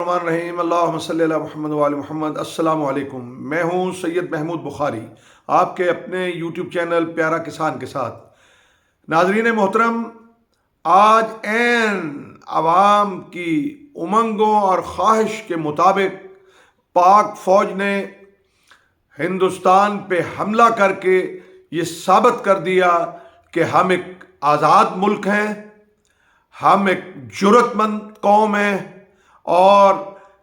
الرحمن الرحیم اللہم صلی علی محمد وعلی محمد۔ السلام علیکم، میں ہوں سید محمود بخاری، آپ کے اپنے یوٹیوب چینل پیارا کسان کے ساتھ۔ ناظرین محترم، آج عین عوام کی امنگوں اور خواہش کے مطابق پاک فوج نے ہندوستان پہ حملہ کر کے یہ ثابت کر دیا کہ ہم ایک آزاد ملک ہیں، ہم ایک جرأت مند قوم ہیں اور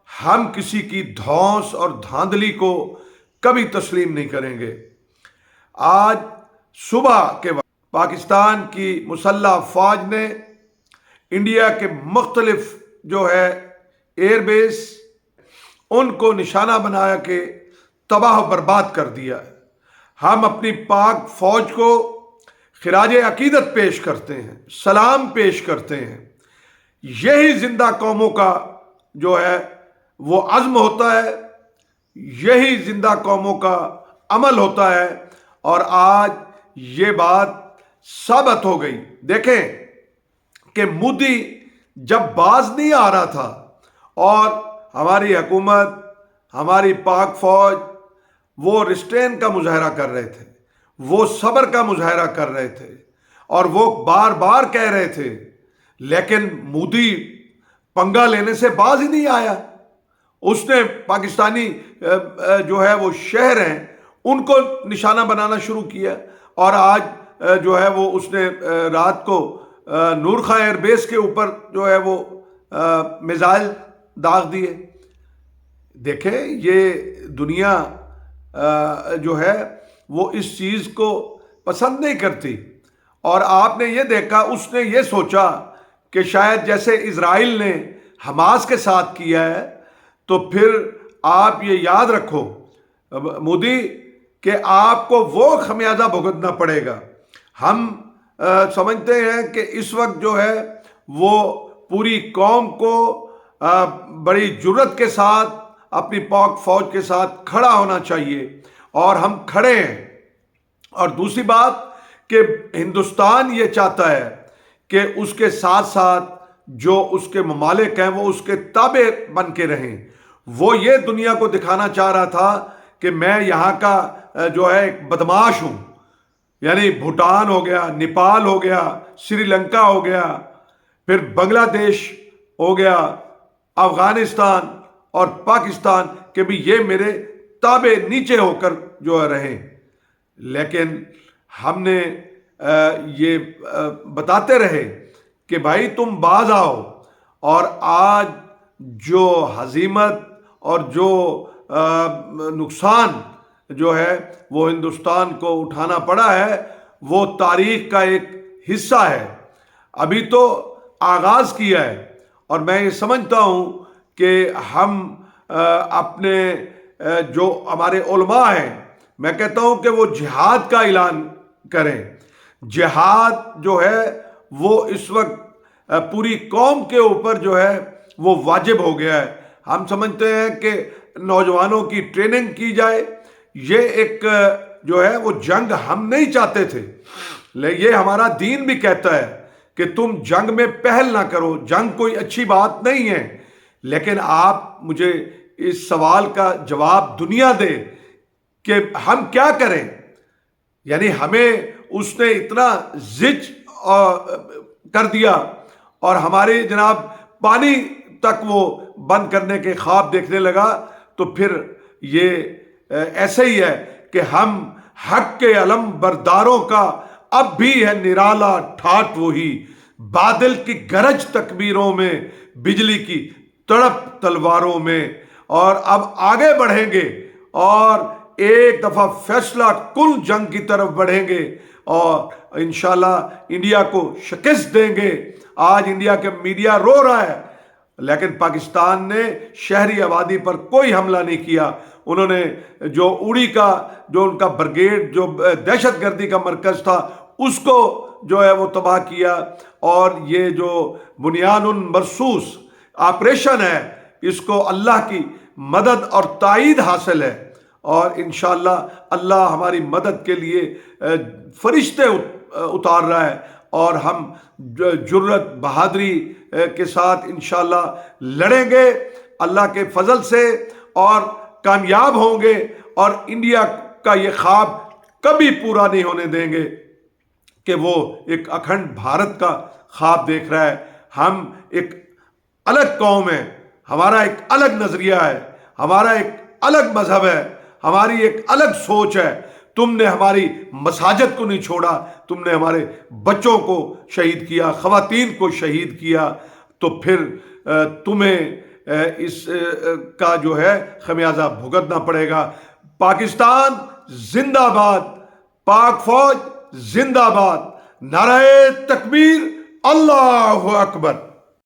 ہم کسی کی دھونس اور دھاندلی کو کبھی تسلیم نہیں کریں گے۔ آج صبح کے وقت پاکستان کی مسلح افواج نے انڈیا کے مختلف ایئر بیس ان کو نشانہ بنایا کہ تباہ و برباد کر دیا۔ ہم اپنی پاک فوج کو خراج عقیدت پیش کرتے ہیں، سلام پیش کرتے ہیں۔ یہی زندہ قوموں کا وہ عزم ہوتا ہے، یہی زندہ قوموں کا عمل ہوتا ہے، اور آج یہ بات ثابت ہو گئی۔ دیکھیں کہ مودی جب باز نہیں آ رہا تھا اور ہماری حکومت، ہماری پاک فوج وہ ریسٹرین کا مظاہرہ کر رہے تھے، وہ صبر کا مظاہرہ کر رہے تھے، اور وہ بار بار کہہ رہے تھے، لیکن مودی پنگا لینے سے باز ہی نہیں آیا۔ اس نے پاکستانی وہ شہر ہیں ان کو نشانہ بنانا شروع کیا، اور آج اس نے رات کو نور خاں ایئر بیس کے اوپر میزائل داغ دیے۔ دیکھیں یہ دنیا وہ اس چیز کو پسند نہیں کرتی، اور آپ نے یہ دیکھا، اس نے یہ سوچا کہ شاید جیسے اسرائیل نے حماس کے ساتھ کیا ہے، تو پھر آپ یہ یاد رکھو مودی کہ آپ کو وہ خمیازہ بھگتنا پڑے گا۔ ہم سمجھتے ہیں کہ اس وقت وہ پوری قوم کو بڑی جرأت کے ساتھ اپنی پاک فوج کے ساتھ کھڑا ہونا چاہیے، اور ہم کھڑے ہیں۔ اور دوسری بات کہ ہندوستان یہ چاہتا ہے کہ اس کے ساتھ ساتھ جو اس کے ممالک ہیں وہ اس کے تابع بن کے رہیں۔ وہ یہ دنیا کو دکھانا چاہ رہا تھا کہ میں یہاں کا ایک بدماش ہوں، یعنی بھوٹان ہو گیا، نیپال ہو گیا، سری لنکا ہو گیا، پھر بنگلہ دیش ہو گیا، افغانستان اور پاکستان، کہ بھی یہ میرے تابع نیچے ہو کر رہیں۔ لیکن ہم نے یہ بتاتے رہے کہ بھائی تم باز آؤ، اور آج جو ہزیمت اور جو نقصان وہ ہندوستان کو اٹھانا پڑا ہے، وہ تاریخ کا ایک حصہ ہے۔ ابھی تو آغاز کیا ہے، اور میں یہ سمجھتا ہوں کہ ہم اپنے ہمارے علماء ہیں، میں کہتا ہوں کہ وہ جہاد کا اعلان کریں۔ جہاد وہ اس وقت پوری قوم کے اوپر وہ واجب ہو گیا ہے۔ ہم سمجھتے ہیں کہ نوجوانوں کی ٹریننگ کی جائے۔ یہ ایک وہ جنگ ہم نہیں چاہتے تھے، یہ ہمارا دین بھی کہتا ہے کہ تم جنگ میں پہل نہ کرو، جنگ کوئی اچھی بات نہیں ہے۔ لیکن آپ مجھے اس سوال کا جواب دنیا دے کہ ہم کیا کریں؟ یعنی ہمیں اس نے اتنا زج کر دیا، اور ہمارے جناب پانی تک وہ بند کرنے کے خواب دیکھنے لگا۔ تو پھر یہ ایسے ہی ہے کہ ہم حق کے علم برداروں کا اب بھی ہے نرالا ٹھاٹ وہی، بادل کی گرج تکبیروں میں، بجلی کی تڑپ تلواروں میں۔ اور اب آگے بڑھیں گے اور ایک دفعہ فیصلہ کن جنگ کی طرف بڑھیں گے، اور انشاءاللہ انڈیا کو شکست دیں گے۔ آج انڈیا کے میڈیا رو رہا ہے، لیکن پاکستان نے شہری آبادی پر کوئی حملہ نہیں کیا۔ انہوں نے اڑی کا ان کا بریگیڈ دہشت گردی کا مرکز تھا، اس کو وہ تباہ کیا، اور یہ بنیان مرصوص آپریشن ہے، اس کو اللہ کی مدد اور تائید حاصل ہے، اور انشاءاللہ اللہ ہماری مدد کے لیے فرشتے اتار رہا ہے، اور ہم جرأت بہادری کے ساتھ انشاءاللہ لڑیں گے، اللہ کے فضل سے اور کامیاب ہوں گے، اور انڈیا کا یہ خواب کبھی پورا نہیں ہونے دیں گے کہ وہ ایک اکھنڈ بھارت کا خواب دیکھ رہا ہے۔ ہم ایک الگ قوم ہے، ہمارا ایک الگ نظریہ ہے، ہمارا ایک الگ مذہب ہے، ہماری ایک الگ سوچ ہے۔ تم نے ہماری مساجد کو نہیں چھوڑا، تم نے ہمارے بچوں کو شہید کیا، خواتین کو شہید کیا، تو پھر تمہیں اس کا جو ہے خمیازہ بھگتنا پڑے گا۔ پاکستان زندہ باد، پاک فوج زندہ باد، نعرہ تکبیر، اللہ اکبر۔